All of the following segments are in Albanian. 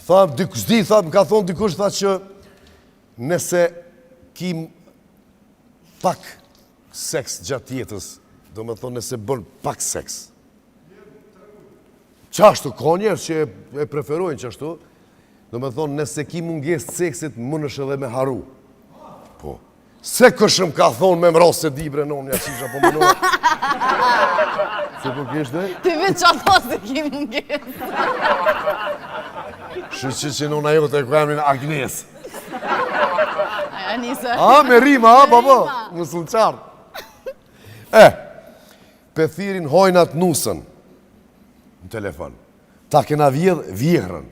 Tha, më ka thonë dikush, tha që nëse kim pak seks gjatë jetës, do me thonë nëse bën pak seks. Qashtu, ka njerës që e preferojnë qashtu, do me thonë nëse ki munges seksit, mënësh edhe me haru. Po, se këshëm ka thonë me mrosë se dibre në unë, jashisha po mënohë. Se po kishte? Ti vetë që ato se ki munges. Që në unë ajo të e ku emrin Agnes. Aja nisë. A, me rima, a, babo, më sënë qartë. Pëthirin hojnat nusën në telefon. Ta kena vjehrën.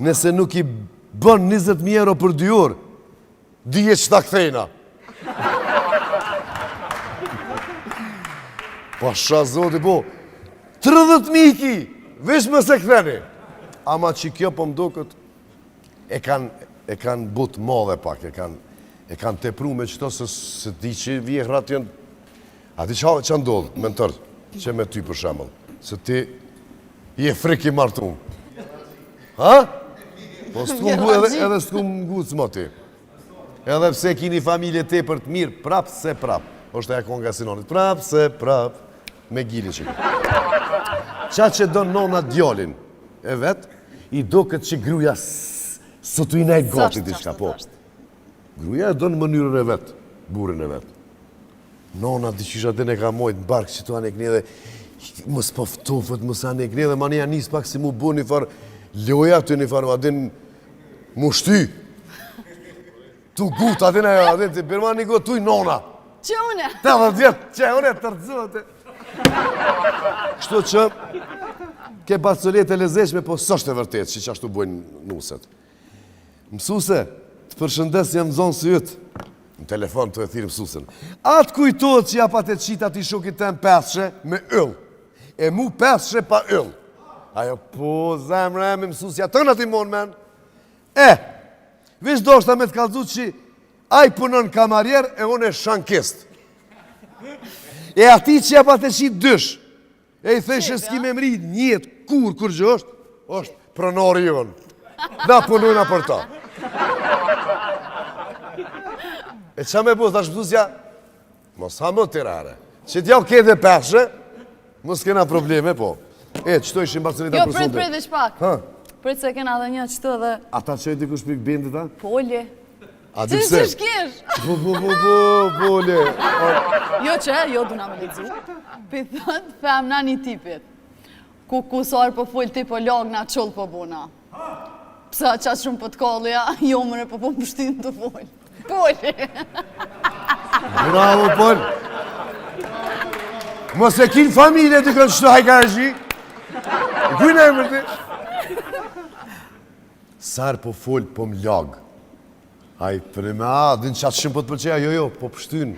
Nëse nuk i bën 20.000 euro për 2 orë, dije që ta kthejna. Pasha zoti, po, 30.000 ki, vesh më se ktheni. Ama që kjo po më duket, e kanë but madhe pak, e kanë tepru me qëto se di që vjehrat janë. A ti që ndodhë, me në tërë, që me ty për shemëll, se ti je friki martun. Ha? Po edhe s'ku më ngucë më ti. Edhe pse kini familje te për të mirë, prap se prap. Oshtë e konga sinonit, prap se prap, me gjili që këtë. Qa që do nona djallin e vetë, i do këtë që gruja së të i nejtë gati t'i shka po. Gruja e do në mënyrën e vetë, burin e vetë. Nona di qysha dhe ne ka mojtë në barkë që tu anë e këne dhe mës poftofët, mës anë e këne dhe ma një anis pak si mu bu një farë loja të një farë, adin mu shty. Tu gut, adin të birma një gotë tuj nona. Që une? Ta dhe djetë, që une të rëzëte. Kështu që ke bacolet e lezeshme, po sështë e vërtet që ashtu bujnë nuset. Mësuse, të përshëndes jam zonë së jëtë. Në telefon të e thirë mësusën. Atë kujtojtë që ja pa të qita ti shukit të në peshe me yll. E mu peshe pa yll. Ajo, po, zemre, me mësusja të në ti mon, men. Vish do shta me të kalzu që aj punën kamarjer e unë e shankist. E ati që ja pa të qitë dysh. E i theshe s'ki me mri njët, kur gjë është pronori jonë. Na punujna për ta. E qa me po, thash mësusja, mos ha më të rare. Që t'ja u ke dhe peshe, mos kena probleme, po. Qëto ishim bacelita për sonde. Jo, prit dhe shpak. Prit se kena dhe një qëto dhe... Ata që e dikush pik bindi ta? Polje. A di pse? Që shkish? Polje. Jo që, jo du na me lecu. Pithët, femna një tipit. Ku kusar po full ti po lagna, qull po buna. Psa qatë shumë po t'kallja, jo mëre po më pështin të full. Polje. Bravo, Pol. Mos e kin familje të kënë qëto hajkarëgji. Kujnë e mërti? Sarë po full, po më lagë. Aj, për e me din qatë shumë po të përqeja, jo, po pështyn.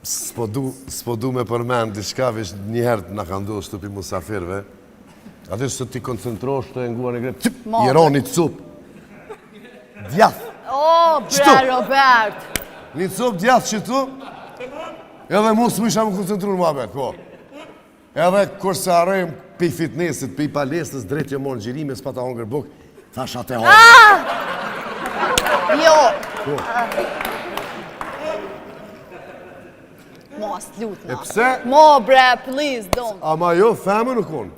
S'po du me përmen, diçka vish njëherë nga ka ndohë shtupi musafirve. Ati së ti koncentrosh të nguar në grepë, jeroni të cupë. Djath. O, bre, Robert. Një copë djath që tu, edhe mu së më isha më koncentru në muhabet, po. Edhe kur se arrejmë pi fitnessit, pi palestës, drejt jo morë në gjirime, s'pa ta hongër buk, thash atë e hongër. Jo. Mos, lutë E pse? Mo, bre, please, don't. Ama jo, femën nuk unë.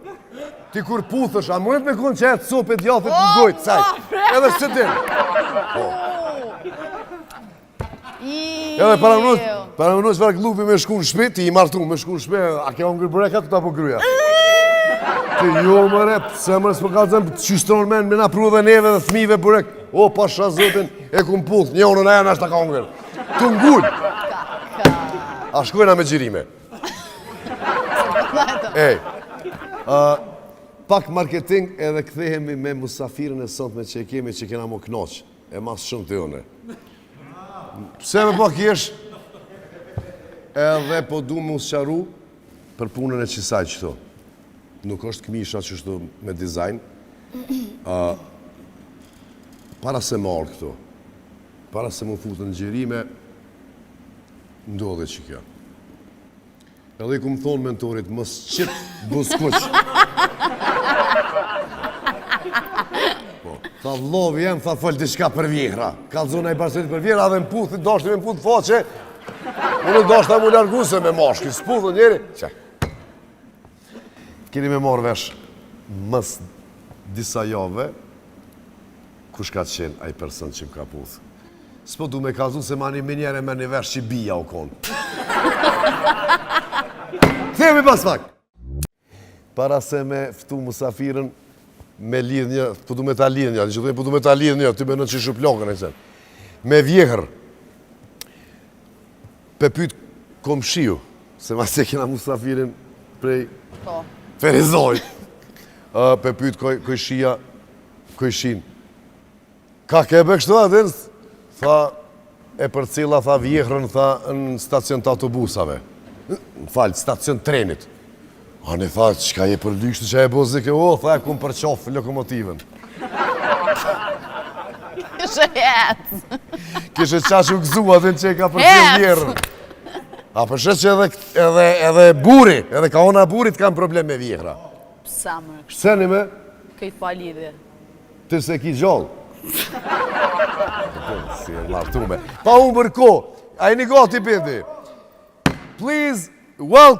Ti kur puthësh, a mënet me konë që e të copë e djathët në gojtë, sajtë. Edhe së din. Edhe para mënu që farë glupi me shku në shpe, ti i martu me shku në shpe, a ke hongër burek atë këta po kryja. Ti jo mëre, se mëre s'po ka të zemë, qystronë men, me na pru dhe neve dhe thmive burek. O, pasha zotin, e ku më puth, një onë në aja nashtë ta ka hongër. Tu ngull. A shkojna me gjirime. Pak marketing edhe kthehemi me musafirën e sot me që kemi që kena më knoq. E mas shumë të jone. Pse me pak jesh edhe po du më usqaru për punën e qisaj qëto. Nuk është këmisha qështu me dizajn. Para se marë këto. Para se më futë në gjirime, ndodhe që kjo. Edhe i ku më thonë mentorit, mos qitë buskuq. Tha vlovi jem, tha fol diçka për vjehra. Kallzona i bashkëtit për vjehra dhe m'puth, dashni me m'puth faqe. Unë dashta mu largu se me mashki, s'puthë njeri. Qe. Keni me marrë vesh mës disa jave, kush ka qenë ai person që m'ka puth. S'po du me kallzu se mani me njere me një vesh që bija u konë. Themi pas pak. Para se me ftu musafirën, me lidh një, po du me ta lidh një, që po du me ta lidh një, ty me në që shuplogën e qenë. Me vjehër, pe pyt komshiu, se ma se kena musafirin prej Ferizoj. Pe pyt kojshin. Ka kebe kështu adin? Tha, e për cila, tha vjehrën, tha, në stacion të autobusave. Në falë, stacion trenit. Ani tha, qka je për lykshtë që e bozike, tha, e kumë për qofë lokomotivën. Kishe jetë. Kishe qash u gëzu atin që e ka për cilë vjerën. A përshet që edhe buri, edhe ka ona burit kam problem me vjehra. Psa më kështë? Seni me? Këjtë pa lidhje. Të se ki gjallë. Si e martume. Pa unë bërko, a i një gati bindi. Please, welcome.